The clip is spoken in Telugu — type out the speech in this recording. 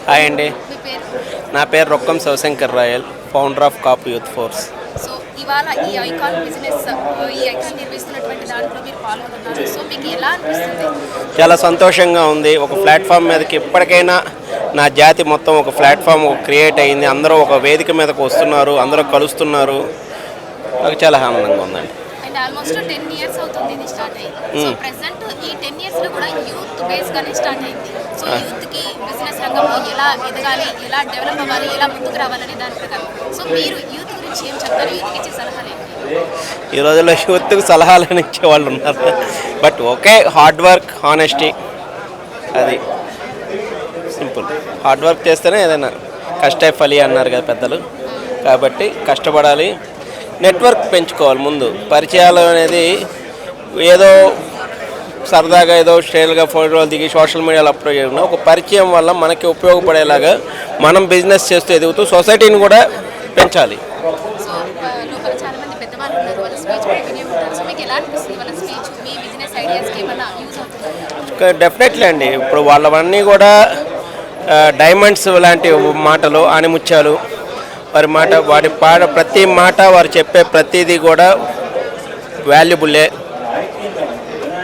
హాయ్ అండి. మీ పేరు? నా పేరు Rokkam Sivashankar Rayal, founder of Kapu youth force. So ఇవాళ ఈ ఐకాన్ బిజినెస్ ఈ ఐకాన్ నిర్వహిస్తున్నటువంటి దాంట్లో మీరు పాల్గొంటున్నారు. సో మీకు ఎలా అనిపిస్తుంది? చాలా సంతోషంగా ఉంది. ఒక ప్లాట్ఫామ్ మీదకి ఇప్పటికైనా నా జాతి మొత్తం ఒక ప్లాట్ఫామ్ క్రియేట్ అయింది. అందరూ ఒక వేదిక మీదకి వస్తున్నారు, అందరూ కలుస్తున్నారు. నాకు చాలా ఆనందంగా ఉందండి. అండ్ ఆల్మోస్ట్ 10 ఇయర్స్ అవుతుంది ఇది స్టార్ట్ అయ్యి. సో ప్రెసెంట్ ఈ 10 ఇయర్స్లో కూడా యూత్ బేస్గానే స్టార్ట్ అయింది. సో యూత్కి బిజినెస్ రంగంలో ఎలా ఎదగాలి, ఎలా డెవలప్ అవ్వాలి, ఎలా ముందుకు రావాలని దాని ప్రకారం. సో మీరు యూత్ గురించి ఏం చెప్తారు? యూత్కి ఇచ్చే సలహాలు ఏంటి? ఈ రోజుల్లో యూత్కి సలహాలను ఇచ్చే వాళ్ళు ఉన్నారు. But okay, hard work, honesty, అది సింపుల్. హార్డ్ వర్క్ చేస్తేనే ఏదైనా కష్టే ఫలి అన్నారు కదా పెద్దలు. కాబట్టి కష్టపడాలి, నెట్వర్క్ పెంచుకోవాలి. ముందు పరిచయాలు అనేది ఏదో సరదాగా ఏదో స్టైల్గా ఫోటోలు దిగి సోషల్ మీడియాలో అప్లోడ్ చేయకుండా ఒక పరిచయం వల్ల మనకి ఉపయోగపడేలాగా మనం బిజినెస్ చేస్తూ ఎదుగుతూ సొసైటీని కూడా పెంచాలి. సో లోపల చాలా మంది పెద్దవాళ్ళు ఉన్నారు, వాళ్ళ స్పీచ్ కూడా వినే ఉంటారు. సో మీకు ఎలా అనిపిస్తుంది వాళ్ళ స్పీచ్? మీ బిజినెస్ ఐడియాస్కి ఏమైనా యూజ్ అవుతుంది? డెఫినెట్లీ అండి. ఇప్పుడు వాళ్ళవన్నీ కూడా డైమండ్స్ లాంటి మాటలు, ఆనిముత్యాలు. వారి ప్రతి మాట, వారు చెప్పే ప్రతిదీ కూడా వాల్యుబుల్లే.